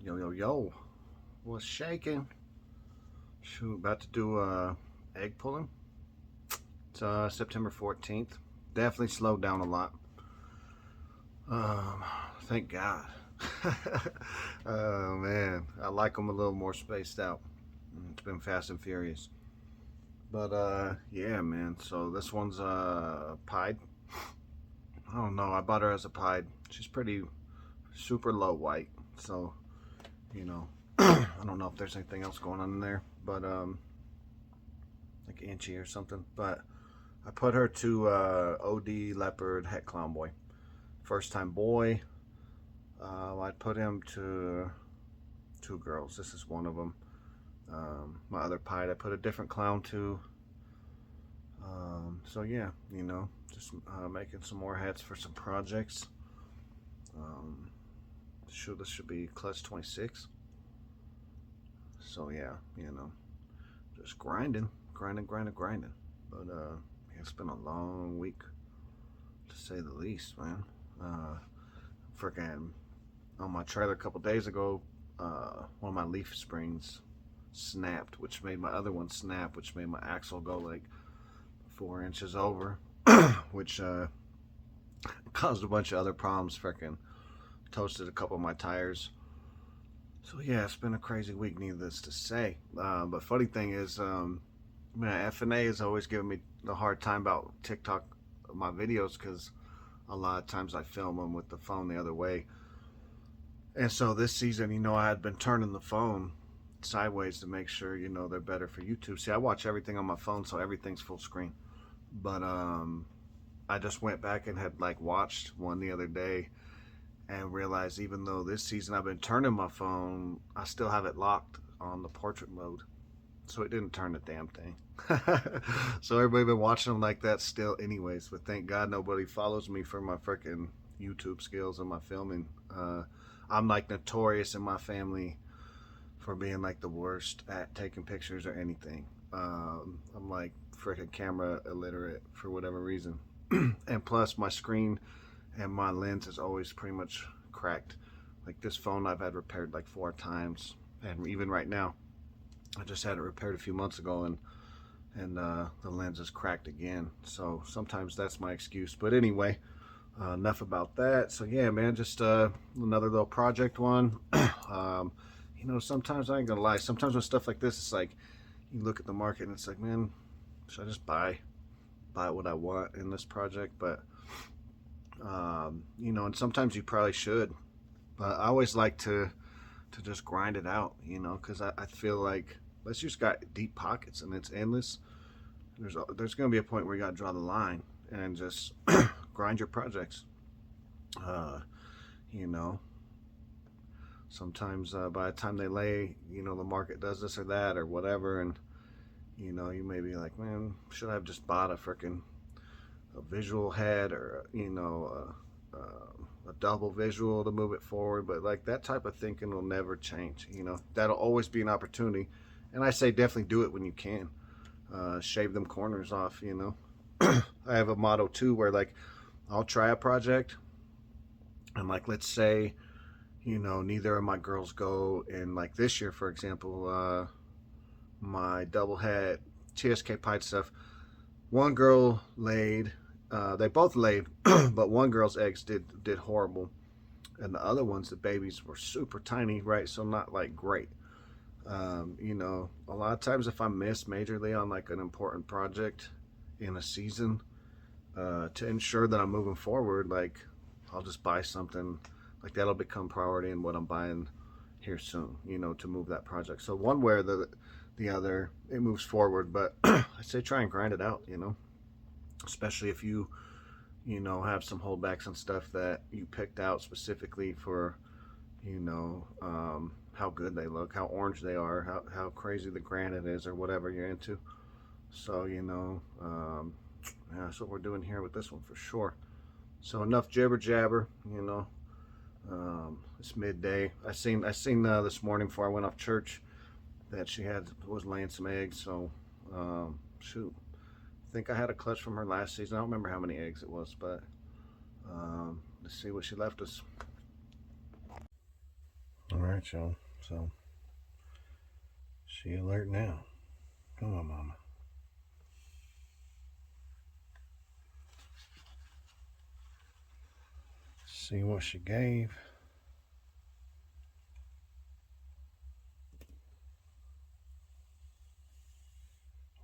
Yo, yo, yo. What's shaking? Shoot, about to do egg pulling. It's September 14th. Definitely slowed down a lot. Um, thank God. Oh, man. I like them a little more spaced out. It's been fast and furious. But, yeah, man. So this one's pied. I don't know. I bought her as a pied. She's pretty super low white. So, you know, I don't know if there's anything else going on in there. But, like Inchy or something. But I put her to OD Leopard het clown boy. First time boy. I put him to two girls. This is one of them. My other pied, I put a different clown to. So yeah, just making some more hats for some projects. Sure, this should be clutch 26. So yeah, just grinding. But it's been a long week, to say the least, man. Freaking on my trailer a couple days ago, one of my leaf springs snapped, which made my other one snap, which made my axle go like 4 inches over, which caused a bunch of other problems. Freaking toasted a couple of my tires. So yeah, it's been a crazy week, needless to say. But funny thing is, man, FNA is always giving me the hard time about TikTok, my videos, because a lot of times I film them with the phone the other way. And so this season, I had been turning the phone sideways to make sure, they're better for YouTube. See, I watch everything on my phone, so everything's full screen. But I just went back and had like watched one the other day and realized even though this season I've been turning my phone, I still have it locked on the portrait mode. So it didn't turn the damn thing. So everybody been watching them like that still anyways. But thank God nobody follows me for my freaking YouTube skills and my filming. I'm like notorious in my family for being like the worst at taking pictures or anything. I'm like freaking camera illiterate for whatever reason. And plus my screen and my lens is always pretty much cracked. Like this phone I've had repaired like 4 times, and even right now I just had it repaired a few months ago, and the lens is cracked again. So sometimes that's my excuse. But anyway, enough about that. So yeah, man, just another little project one. Sometimes I ain't gonna lie. Sometimes with stuff like this, it's like you look at the market and it's like, man, should I just buy what I want in this project? But and sometimes you probably should. But I always like to just grind it out, because I feel like unless you just got deep pockets and it's endless, there's going to be a point where you got to draw the line and just grind your projects. You know, Sometimes by the time they lay, the market does this or that or whatever, and you may be like, man, should I have just bought a visual head or a double visual to move it forward? But like that type of thinking will never change. That'll always be an opportunity, and I say definitely do it when you can. Shave them corners off. I have a motto too where like I'll try a project and like let's say neither of my girls go, and like this year for example, my double head TSK pied stuff, one girl laid, they both laid, but one girl's eggs did horrible, and the other ones, the babies, were super tiny, right? So not like great. A lot of times if I miss majorly on like an important project in a season, to ensure that I'm moving forward, like I'll just buy something like that'll become priority in what I'm buying here soon, to move that project. So one way or the other, it moves forward. But I say try and grind it out, especially if you have some holdbacks on stuff that you picked out specifically for how good they look, how orange they are, how crazy the granite is, or whatever you're into. So yeah, that's what we're doing here with this one for sure. So enough jibber jabber. It's midday. I seen this morning before I went off church that she was laying some eggs. So shoot, I think I had a clutch from her last season. I don't remember how many eggs it was, but let's see what she left us. Alright, y'all. So, she alert now. Come on, mama. See what she gave.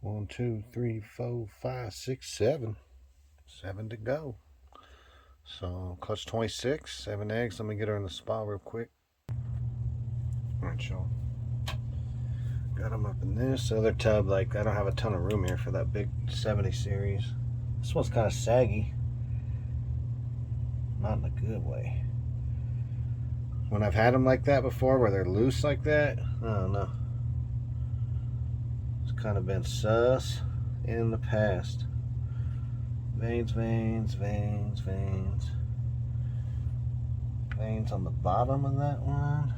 One, two, three, four, five, six, seven. 7 to go. So clutch 26, 7 eggs. Let me get her in the spot real quick. Alright, y'all. Got them up in this other tub. Like, I don't have a ton of room here for that big 70 series. This one's kind of saggy. Not in a good way. When I've had them like that before, where they're loose like that, I don't know. It's kind of been sus in the past. Veins, veins, veins, veins. Veins on the bottom of that one.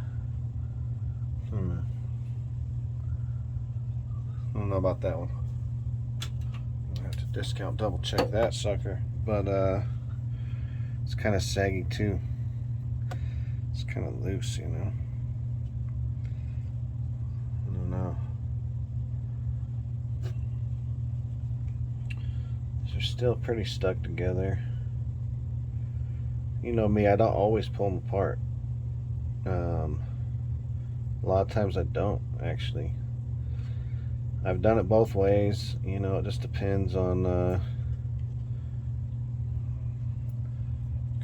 I don't know about that one. I have to discount double check that sucker. But it's kind of saggy too. It's kind of loose, you know. I don't know. They're still pretty stuck together. You know me, I don't always pull them apart. A lot of times I don't, actually. I've done it both ways. You know, it just depends on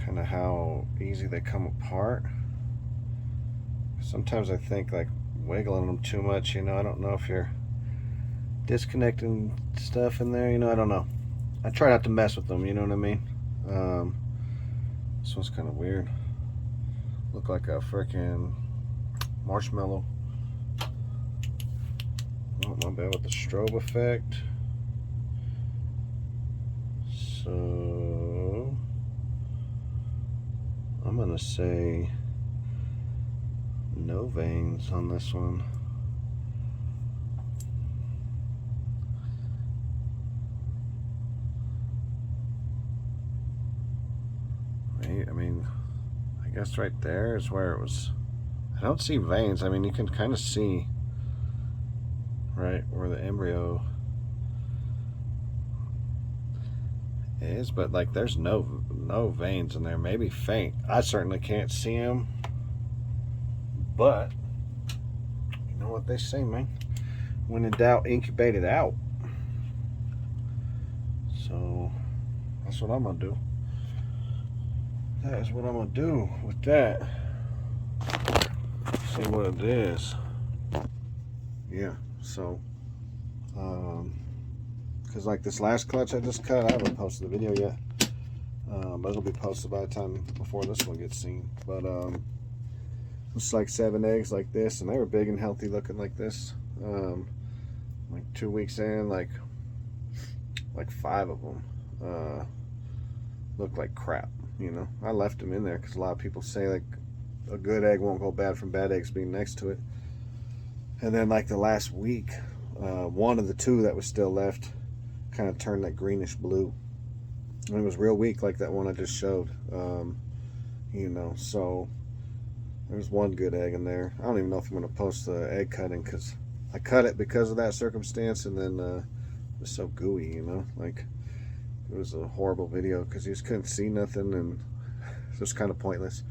kind of how easy they come apart. Sometimes I think like wiggling them too much, you know. I don't know if you're disconnecting stuff in there, you know. I don't know. I try not to mess with them, you know what I mean? This one's kind of weird. Look like a freaking marshmallow. Oh, my bad with the strobe effect. So I'm gonna say no veins on this one. Right, I mean, I guess right there is where it was. I don't see veins. I mean, you can kind of see right where the embryo is, but like there's no veins in there. Maybe faint. I certainly can't see them, but you know what they say, man, when in doubt, incubate it out. So that's what I'm gonna do. That is what I'm gonna do with that. See what it is. Yeah, so because like this last clutch I just cut, I haven't posted the video yet, but it'll be posted by the time before this one gets seen. But it's like 7 eggs like this, and they were big and healthy looking like this. Like 2 weeks in, like 5 of them looked like crap, you know. I left them in there because a lot of people say like a good egg won't go bad from bad eggs being next to it. And then like the last week, one of the 2 that was still left kind of turned that greenish blue, and it was real weak like that one I just showed. You know, so there's one good egg in there. I don't even know if I'm going to post the egg cutting, because I cut it because of that circumstance, and then it was so gooey, you know, like it was a horrible video because you just couldn't see nothing, and it was kind of pointless.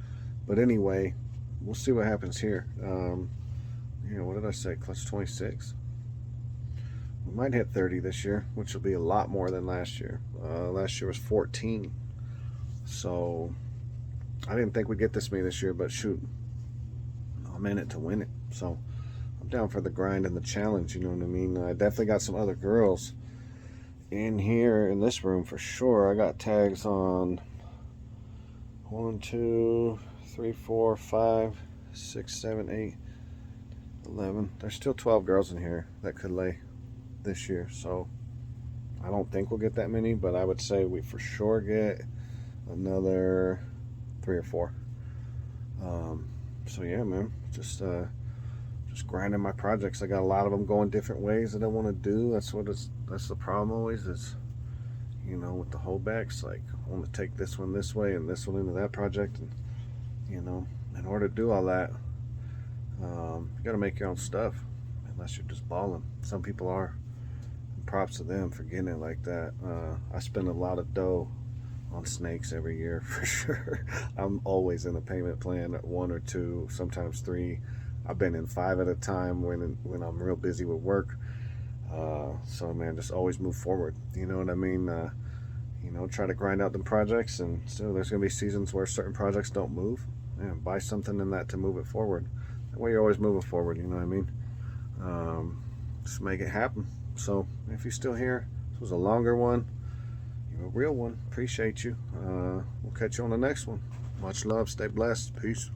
But anyway, we'll see what happens here. You know, what did I say? Clutch 26. We might hit 30 this year, which will be a lot more than last year. Last year was 14. So I didn't think we'd get this many this year, but shoot, I'm in it to win it. So I'm down for the grind and the challenge, you know what I mean? I definitely got some other girls in here in this room for sure. I got tags on 1, 2, 3, 4, 5, 6, 7, 8, 11. There's still 12 girls in here that could lay this year, so I don't think we'll get that many, but I would say we for sure get another 3 or 4. So yeah, man, just grinding my projects. I got a lot of them going different ways that I want to do. That's the problem always is, you know, with the holdbacks. Like, I want to take this one this way and this one into that project, and you know, in order to do all that, You got to make your own stuff, unless you're just balling. Some people are. Props to them for getting it like that. I spend a lot of dough on snakes every year for sure. I'm always in a payment plan at 1 or 2, sometimes 3. I've been in 5 at a time when I'm real busy with work. So man, just always move forward. You know what I mean? You know, try to grind out them projects, and still there's gonna be seasons where certain projects don't move. Man, buy something in that to move it forward. That way you're always moving forward. You know what I mean? Just make it happen. So if you're still here, this was a longer one. You're a real one. Appreciate you. We'll catch you on the next one. Much love. Stay blessed. Peace.